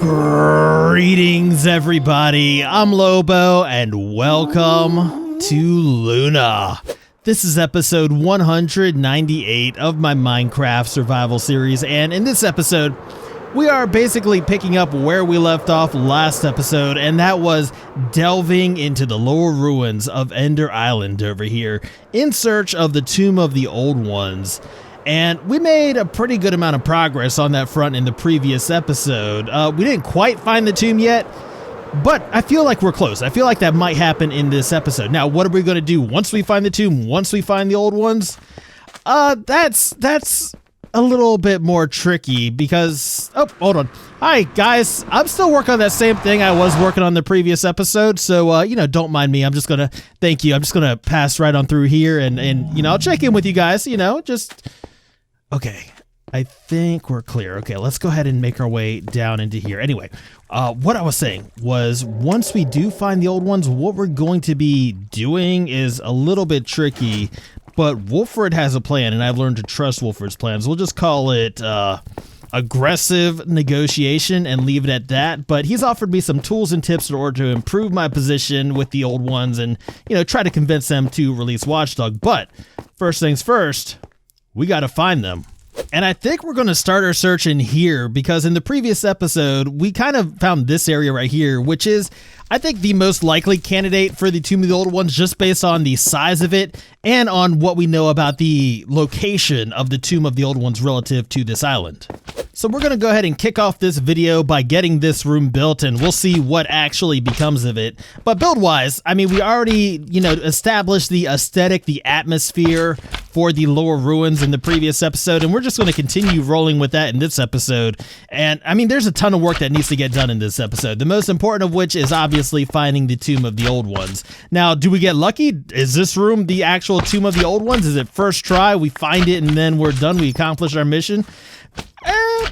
Greetings, everybody. I'm Lobo, and welcome to Luna. This is episode 198 of my Minecraft survival series, and in this episode, we are basically picking up where we left off last episode, and that was delving into the lower ruins of Ender Island over here in search of the Tomb of the Old Ones. And we made a pretty good amount of progress on that front in the previous episode. We didn't quite find the tomb yet, but I feel like we're close. I feel like that might happen in this episode. Now, what are we going to do once we find the tomb, once we find the old ones? That's a little bit more tricky because... Oh, hold on. Hi, guys. I'm still working on that same thing I was working on the previous episode, so, don't mind me. I'm just going to... Thank you. I'm just going to pass right on through here, and I'll check in with you guys, just... Okay, I think we're clear. Okay, let's go ahead and make our way down into here. Anyway, what I was saying was once we do find the old ones, what we're going to be doing is a little bit tricky, but Wolford has a plan, and I've learned to trust Wolford's plans. We'll just call it aggressive negotiation and leave it at that, but he's offered me some tools and tips in order to improve my position with the old ones and, try to convince them to release Watchdog. But first things first, we got to find them. And I think we're going to start our search in here because in the previous episode, we kind of found this area right here, which is, I think, the most likely candidate for the Tomb of the Old Ones just based on the size of it and on what we know about the location of the Tomb of the Old Ones relative to this island. So we're going to go ahead and kick off this video by getting this room built, and we'll see what actually becomes of it. But build-wise, I mean, we already, established the aesthetic, the atmosphere for the lower ruins in the previous episode, and we're just going to continue rolling with that in this episode. And, I mean, there's a ton of work that needs to get done in this episode, the most important of which is obviously finding the Tomb of the Old Ones. Now, do we get lucky? Is this room the actual Tomb of the Old Ones? Is it first try, we find it, and then we're done, we accomplish our mission?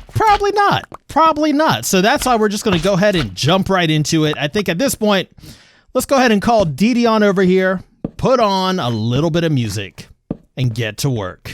Probably not. Probably not. So that's why we're just going to go ahead and jump right into it. I think at this point, let's go ahead and call Dee Dee on over here, put on a little bit of music, and get to work.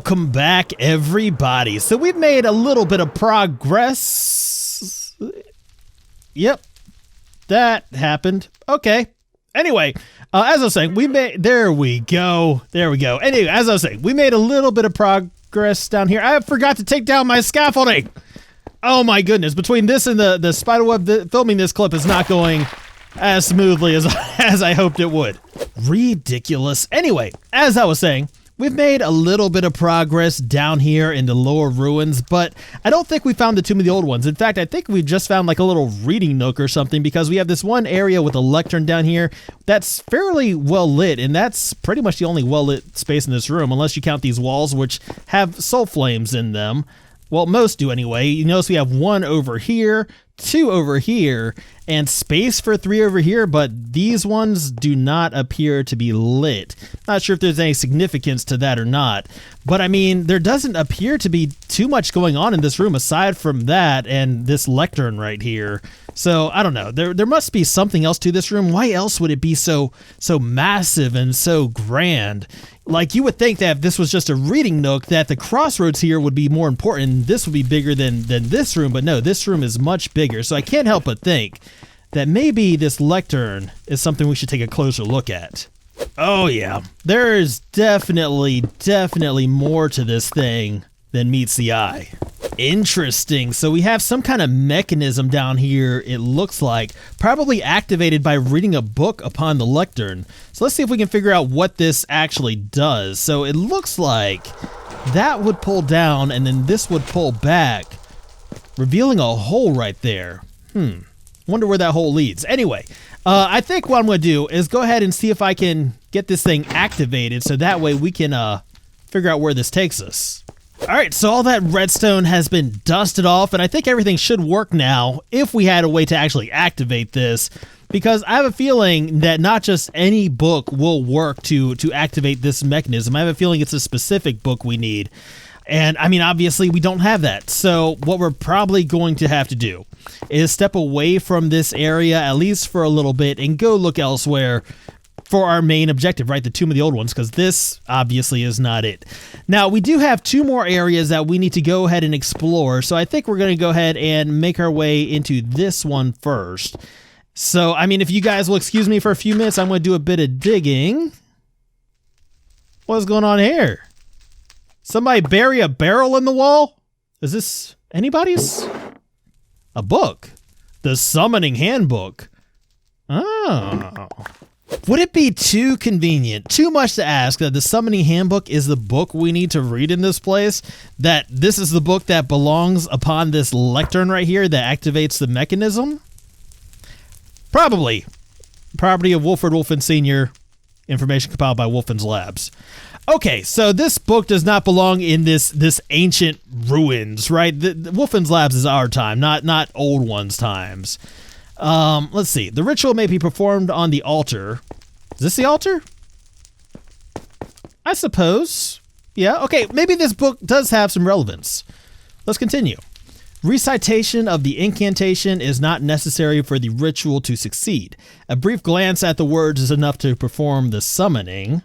Welcome back, everybody. So we've made a little bit of progress. Yep, that happened. Okay. Anyway, as I was saying, there we go. Anyway, as I was saying, we made a little bit of progress down here. I forgot to take down my scaffolding. Oh my goodness. Between this and the spiderweb, filming this clip is not going as smoothly as I hoped it would. Ridiculous. Anyway, as I was saying, we've made a little bit of progress down here in the lower ruins, but I don't think we found the Tomb of the Old Ones. In fact, I think we just found like a little reading nook or something, because we have this one area with a lectern down here that's fairly well lit, and that's pretty much the only well lit space in this room, unless you count these walls, which have soul flames in them. Well, most do anyway. You notice we have one over here, two over here, and space for three over here, but these ones do not appear to be lit. Not sure if there's any significance to that or not, but I mean, there doesn't appear to be too much going on in this room aside from that and this lectern right here. So I don't know, there must be something else to this room. Why else would it be so massive and so grand? Like, you would think that if this was just a reading nook, that the crossroads here would be more important. This would be bigger than this room, but no, this room is much bigger. So I can't help but think that maybe this lectern is something we should take a closer look at. Oh yeah, there is definitely more to this thing than meets the eye. Interesting. So we have some kind of mechanism down here, it looks like, probably activated by reading a book upon the lectern. So let's see if we can figure out what this actually does. So it looks like that would pull down and then this would pull back, revealing a hole right there. Wonder where that hole leads. Anyway, I think what I'm going to do is go ahead and see if I can get this thing activated, so that way we can figure out where this takes us. Alright, so all that redstone has been dusted off, and I think everything should work now if we had a way to actually activate this, because I have a feeling that not just any book will work to activate this mechanism. I have a feeling it's a specific book we need. And I mean, obviously we don't have that. So what we're probably going to have to do is step away from this area, at least for a little bit, and go look elsewhere for our main objective, right? The Tomb of the Old Ones, because this obviously is not it. Now, we do have two more areas that we need to go ahead and explore. So I think we're going to go ahead and make our way into this one first. So, I mean, if you guys will excuse me for a few minutes, I'm going to do a bit of digging. What's going on here? Somebody bury a barrel in the wall? Is this anybody's? A book. The Summoning Handbook. Oh. Would it be too convenient, too much to ask, that the Summoning Handbook is the book we need to read in this place? That this is the book that belongs upon this lectern right here that activates the mechanism? Probably. Property of Wolford Wolfen Sr. Information compiled by Wolfen's Labs. Okay, so this book does not belong in this ancient ruins, right? The Wolfen's Labs is our time, not Old One's times. Let's see. The ritual may be performed on the altar. Is this the altar? I suppose. Yeah, okay, maybe this book does have some relevance. Let's continue. Recitation of the incantation is not necessary for the ritual to succeed. A brief glance at the words is enough to perform the summoning.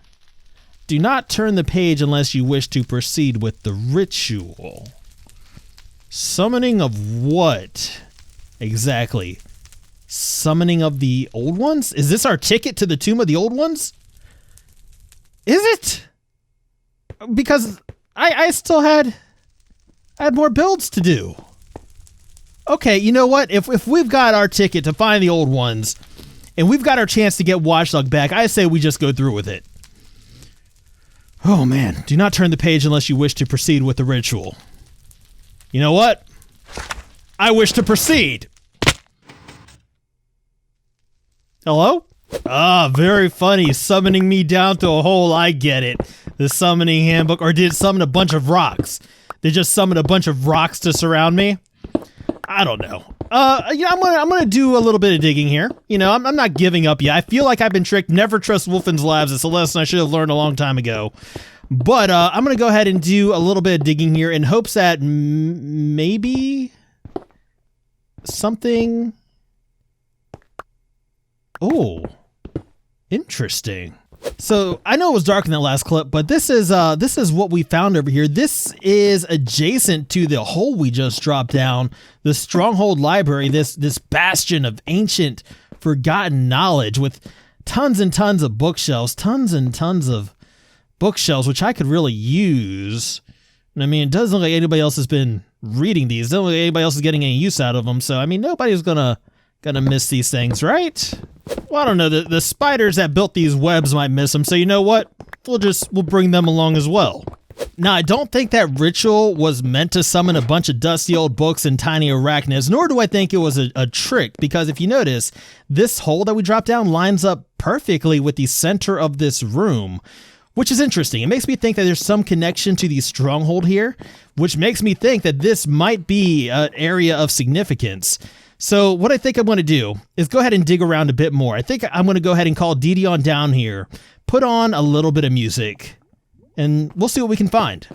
Do not turn the page unless you wish to proceed with the ritual. Summoning of what? Exactly. Summoning of the Old Ones? Is this our ticket to the Tomb of the Old Ones? Is it? Because I still had more builds to do. Okay, you know what? If we've got our ticket to find the Old Ones, and we've got our chance to get Watchdog back, I say we just go through with it. Oh man, do not turn the page unless you wish to proceed with the ritual. You know what? I wish to proceed. Hello? Ah, very funny. Summoning me down to a hole, I get it. The Summoning Handbook, or did it summon a bunch of rocks? They just summoned a bunch of rocks to surround me? I don't know. Yeah, I'm gonna do a little bit of digging here. You know, I'm not giving up yet. I feel like I've been tricked. Never trust Wolfen's Labs. It's a lesson I should have learned a long time ago. But I'm gonna go ahead and do a little bit of digging here in hopes that maybe something. Oh, interesting. So I know it was dark in that last clip, but this is what we found over here. This is adjacent to the hole we just dropped down, the Stronghold library, this bastion of ancient forgotten knowledge with tons and tons of bookshelves, which I could really use. I mean, it doesn't look like anybody else has been reading these. It doesn't look like anybody else is getting any use out of them. So, I mean, nobody's gonna miss these things, right? Well, I don't know. The spiders that built these webs might miss them. So you know what? We'll bring them along as well. Now, I don't think that ritual was meant to summon a bunch of dusty old books and tiny arachnids, nor do I think it was a trick, because if you notice, this hole that we dropped down lines up perfectly with the center of this room, which is interesting. It makes me think that there's some connection to the Stronghold here, which makes me think that this might be an area of significance. So what I think I'm going to do is go ahead and dig around a bit more. I think I'm going to go ahead and call Dee Dee on down here, put on a little bit of music, and we'll see what we can find.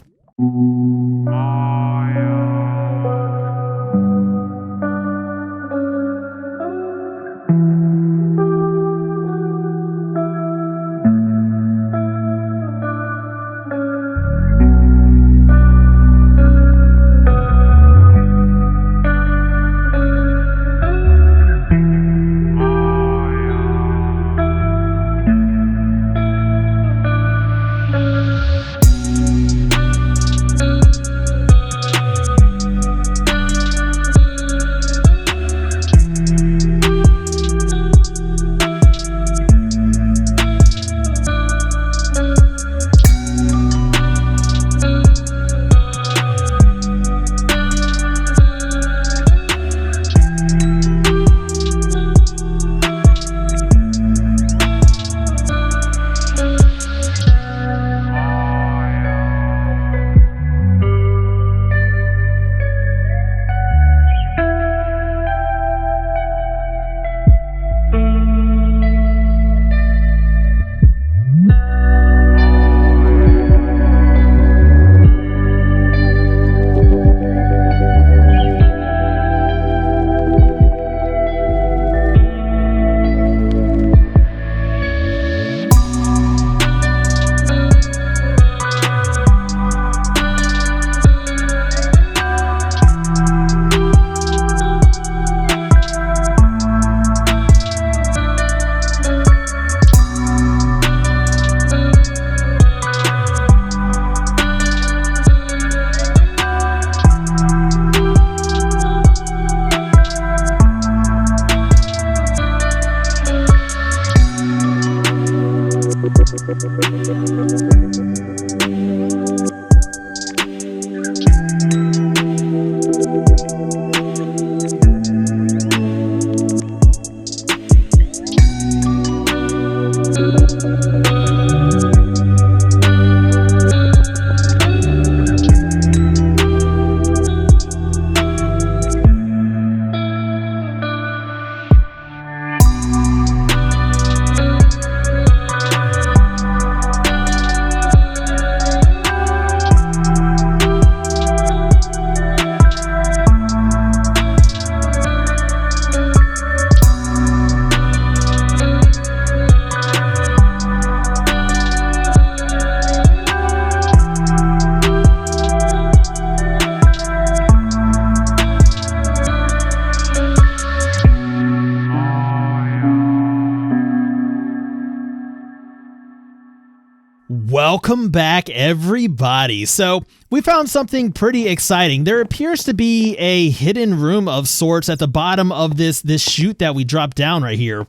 Welcome back, everybody. So we found something pretty exciting. There appears to be a hidden room of sorts at the bottom of this chute that we dropped down right here.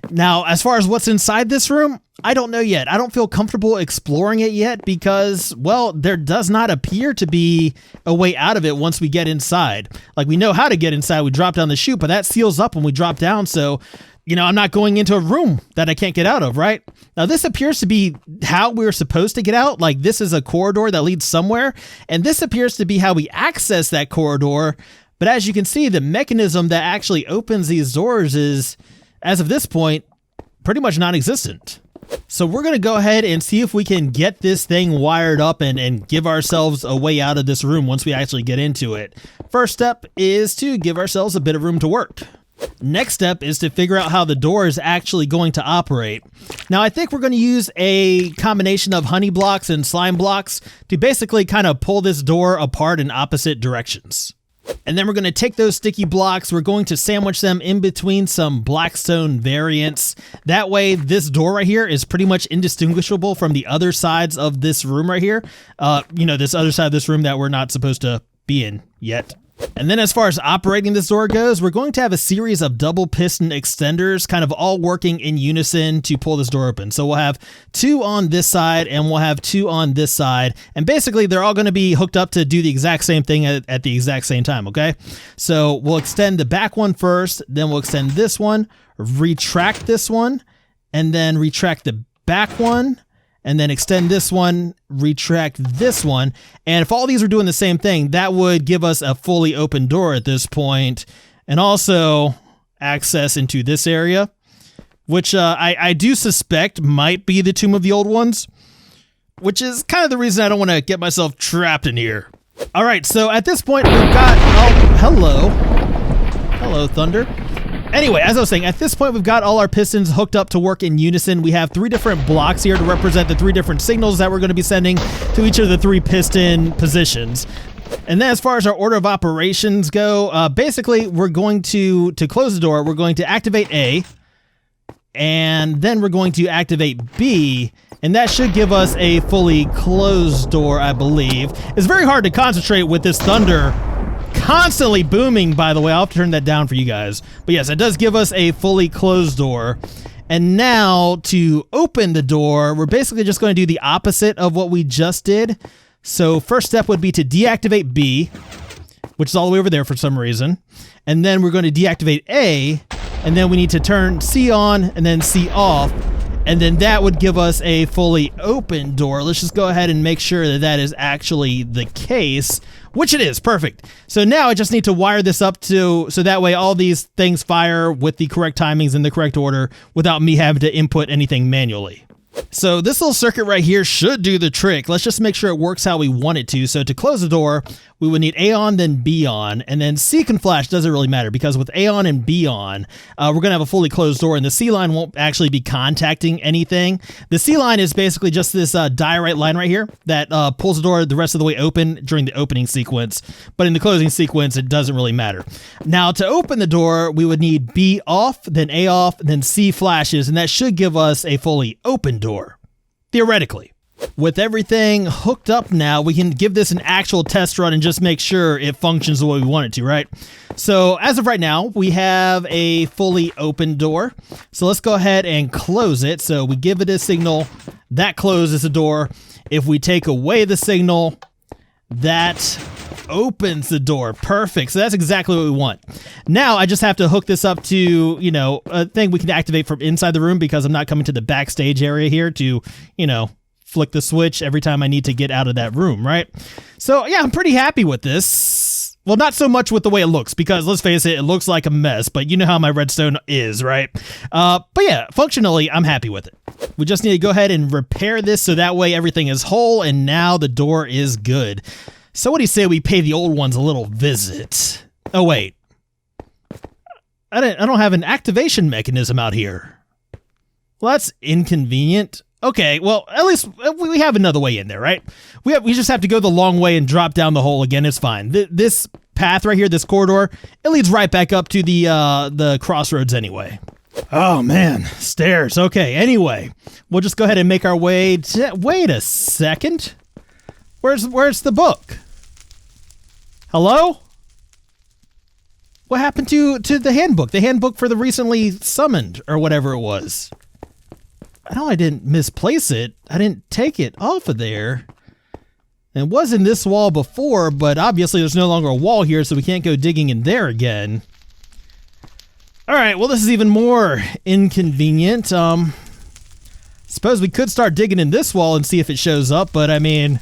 Now, as far as what's inside this room, I don't know yet. I don't feel comfortable exploring it yet because, well, there does not appear to be a way out of it once we get inside. Like, we know how to get inside. We drop down the chute, but that seals up when we drop down, so I'm not going into a room that I can't get out of, right? Now, this appears to be how we're supposed to get out. Like, this is a corridor that leads somewhere, and this appears to be how we access that corridor. But as you can see, the mechanism that actually opens these doors is, as of this point, pretty much non-existent. So we're going to go ahead and see if we can get this thing wired up and give ourselves a way out of this room once we actually get into it. First step is to give ourselves a bit of room to work. Next step is to figure out how the door is actually going to operate. Now, I think we're going to use a combination of honey blocks and slime blocks to basically kind of pull this door apart in opposite directions. And then we're going to take those sticky blocks, we're going to sandwich them in between some blackstone variants. That way, this door right here is pretty much indistinguishable from the other sides of this room right here. This other side of this room that we're not supposed to be in yet. And then as far as operating this door goes, we're going to have a series of double piston extenders kind of all working in unison to pull this door open. So we'll have 2 on this side and we'll have 2 on this side. And basically they're all going to be hooked up to do the exact same thing at the exact same time, okay? So we'll extend the back one first, then we'll extend this one, retract this one, and then retract the back one, and then extend this one, retract this one. And if all these are doing the same thing, that would give us a fully open door at this point, and also access into this area, which I do suspect might be the Tomb of the Old Ones, which is kind of the reason I don't want to get myself trapped in here. All right, so at this point, we've got... Oh, hello. Hello, Thunder. Anyway, as I was saying, at this point, we've got all our pistons hooked up to work in unison. We have 3 different blocks here to represent the 3 different signals that we're going to be sending to each of the 3 piston positions. And then as far as our order of operations go, basically, we're going to close the door, we're going to activate A, and then we're going to activate B, and that should give us a fully closed door, I believe. It's very hard to concentrate with this thunder constantly booming, by the way. I'll have to turn that down for you guys. But yes, it does give us a fully closed door. And now to open the door, we're basically just going to do the opposite of what we just did. So first step would be to deactivate B, which is all the way over there for some reason. And then we're going to deactivate A, and then we need to turn C on and then C off. And then that would give us a fully open door. Let's just go ahead and make sure that that is actually the case, which it is. Perfect. So now I just need to wire this up so that way all these things fire with the correct timings in the correct order without me having to input anything manually. So this little circuit right here should do the trick. Let's just make sure it works how we want it to. So to close the door, we would need A on, then B on, and then C can flash. Doesn't really matter because with A on and B on, we're going to have a fully closed door, and the C line won't actually be contacting anything. The C line is basically just this diorite line right here that pulls the door the rest of the way open during the opening sequence, but in the closing sequence, it doesn't really matter. Now to open the door, we would need B off, then A off, then C flashes, and that should give us a fully open door, theoretically. With everything hooked up now, we can give this an actual test run and just make sure it functions the way we want it to, right? So as of right now, we have a fully open door. So let's go ahead and close it. So we give it a signal, that closes the door. If we take away the signal, that opens the door. Perfect. So that's exactly what we want. Now I just have to hook this up to, a thing we can activate from inside the room because I'm not coming to the backstage area here to, flick the switch every time I need to get out of that room, right? So yeah, I'm pretty happy with this. Well, not so much with the way it looks because let's face it, it looks like a mess, but you know how my redstone is, right? But yeah, functionally, I'm happy with it. We just need to go ahead and repair this so that way everything is whole and now the door is good. So what do you say we pay the old ones a little visit? Oh wait, I don't have an activation mechanism out here. Well, that's inconvenient. Okay, well, at least we have another way in there, right? We just have to go the long way and drop down the hole again. It's fine. This path right here, this corridor, it leads right back up to the crossroads anyway. Oh, man. Stairs. Okay, anyway, we'll just go ahead and make our way to... Wait a second. Where's the book? Hello? What happened to the handbook? The handbook for the recently summoned, or whatever it was. I know I didn't misplace it. I didn't take it off of there. It was in this wall before, but obviously there's no longer a wall here, so we can't go digging in there again. All right, well, this is even more inconvenient. Suppose we could start digging in this wall and see if it shows up, but I mean,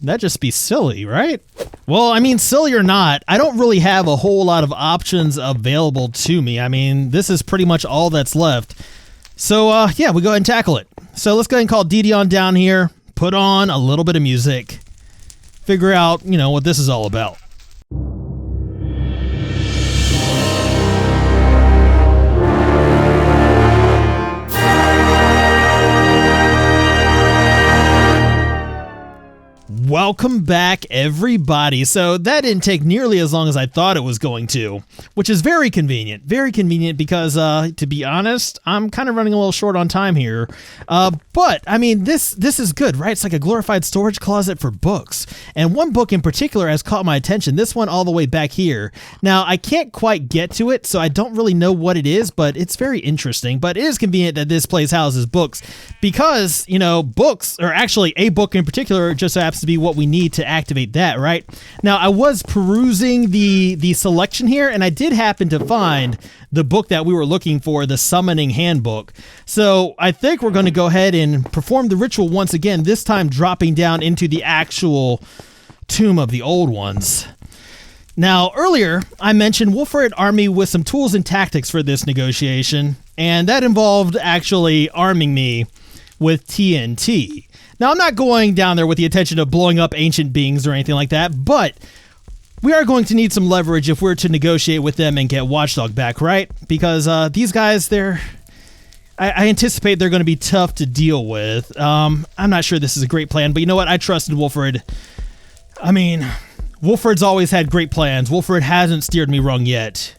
that'd just be silly, right? Well, I mean, silly or not, I don't really have a whole lot of options available to me. I mean, this is pretty much all that's left. So, yeah, we go ahead and tackle it. So let's go ahead and call DD on down here, put on a little bit of music, figure out, what this is all about. Welcome back, everybody. So that didn't take nearly as long as I thought it was going to, which is very convenient. Very convenient because, to be honest, I'm kind of running a little short on time here. But, I mean, this is good, right? It's like a glorified storage closet for books. And one book in particular has caught my attention, this one all the way back here. Now, I can't quite get to it, so I don't really know what it is, but it's very interesting. But it is convenient that this place houses books because, you know, books, or actually a book in particular, just happens to be what we need to activate that, right? Now, I was perusing the selection here, and I did happen to find the book that we were looking for, the Summoning Handbook. So I think we're going to go ahead and perform the ritual once again, this time dropping down into the actual tomb of the old ones. Now, earlier, I mentioned Wolfred armed me with some tools and tactics for this negotiation, and that involved actually arming me with TNT. Now, I'm not going down there with the intention of blowing up ancient beings or anything like that, but we are going to need some leverage if we're to negotiate with them and get Watchdog back, right? Because these guys, I anticipate they're going to be tough to deal with. I'm not sure this is a great plan, but you know what? I trusted Wolfred. I mean, Wolfred's always had great plans. Wolfred hasn't steered me wrong yet.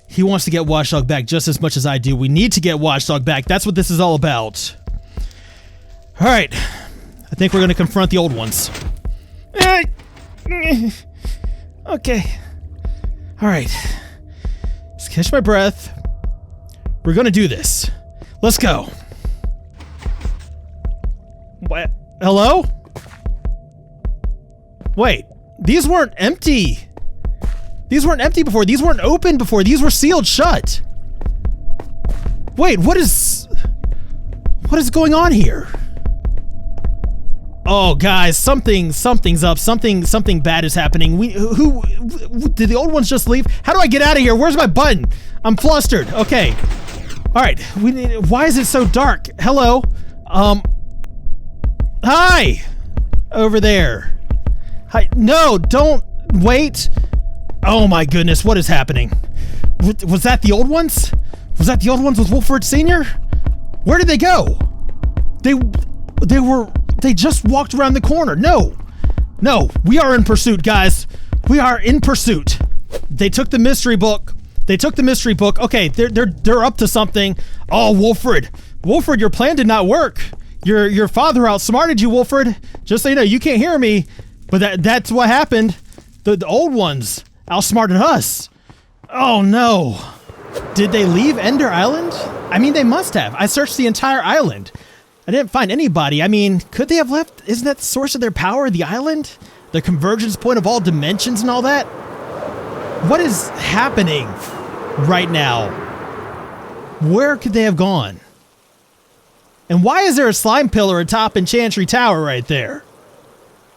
He wants to get Watchdog back just as much as I do. We need to get Watchdog back. That's what this is all about. All right. I think we're going to confront the old ones. Okay. All right. Just catch my breath. We're going to do this. Let's go. What? Hello? Wait. These weren't empty. These weren't empty before. These weren't open before. These were sealed shut. Wait, what is going on here? Oh, guys, something's up. Something bad is happening. Who did the old ones just leave? How do I get out of here? Where's my button? I'm flustered. Okay. All right. Why is it so dark? Hello. Hi. Over there. Hi. No, don't wait. Oh my goodness, what is happening? Was that the old ones? Was that the old ones with Wolfred Sr.? Where did they go? They just walked around the corner. No, we are in pursuit, guys. We are in pursuit. They took the mystery book. Okay, they're up to something. Oh, Wolfred, your plan did not work. Your father outsmarted you, Wolfred. Just so you know, you can't hear me, but that's what happened. The old ones outsmarted us. Oh no. Did they leave Ender Island? I mean, they must have. I searched the entire island. I didn't find anybody. I mean, could they have left? Isn't that the source of their power, the island? The convergence point of all dimensions and all that? What is happening right now? Where could they have gone? And why is there a slime pillar atop Enchantry Tower right there?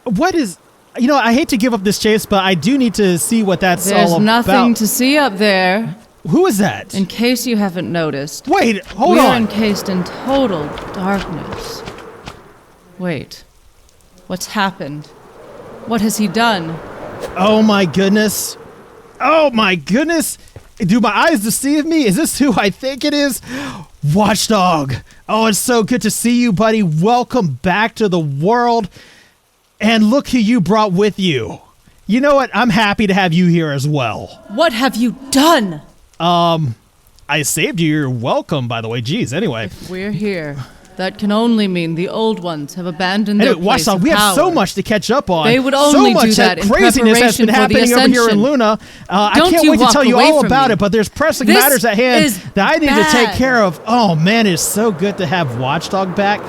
What is... You know, I hate to give up this chase, but I do need to see what that's all about. There's nothing to see up there. Who is that? In case you haven't noticed. Wait, hold on. We're encased in total darkness. Wait. What's happened? What has he done? Oh my goodness. Oh my goodness. Do my eyes deceive me? Is this who I think it is? Watchdog. Oh, it's so good to see you, buddy. Welcome back to the world. And look who you brought with you. You know what? I'm happy to have you here as well. What have you done? I saved you. You're welcome, by the way. Jeez, anyway. If we're here, that can only mean the old ones have abandoned their place Watchdog, of we have power. so much to catch up on. They would only do that in craziness has been happening over here in Luna. I can't wait to tell you all about it, but there's pressing matters at hand that I need to take care of. Oh man, it's so good to have Watchdog back.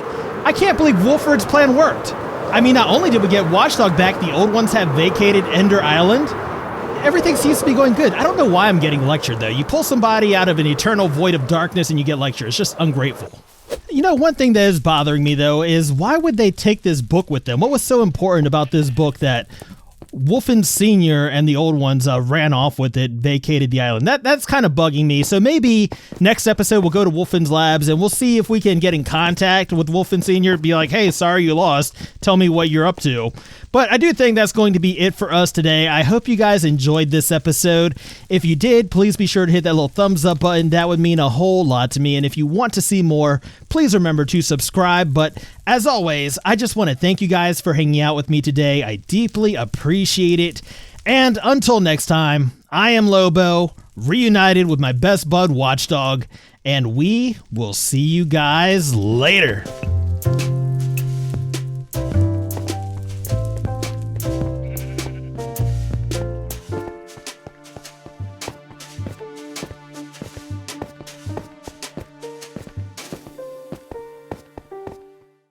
I can't believe Wolfred's plan worked. I mean, not only did we get Watchdog back, the old ones have vacated Ender Island. Everything seems to be going good. I don't know why I'm getting lectured, though. You pull somebody out of an eternal void of darkness and you get lectured. It's just ungrateful. You know, one thing that is bothering me, though, is why would they take this book with them? What was so important about this book that Wolfen Sr. and the old ones ran off with it, vacated the island? That's kind of bugging me. So maybe next episode we'll go to Wolfen's labs and we'll see if we can get in contact with Wolfen Sr. Be like, hey, sorry you lost. Tell me what you're up to. But I do think that's going to be it for us today. I hope you guys enjoyed this episode. If you did, please be sure to hit that little thumbs up button. That would mean a whole lot to me. And if you want to see more, please remember to subscribe. But as always, I just want to thank you guys for hanging out with me today. I deeply appreciate it. And until next time, I am Lobo, reunited with my best bud Watchdog, and we will see you guys later.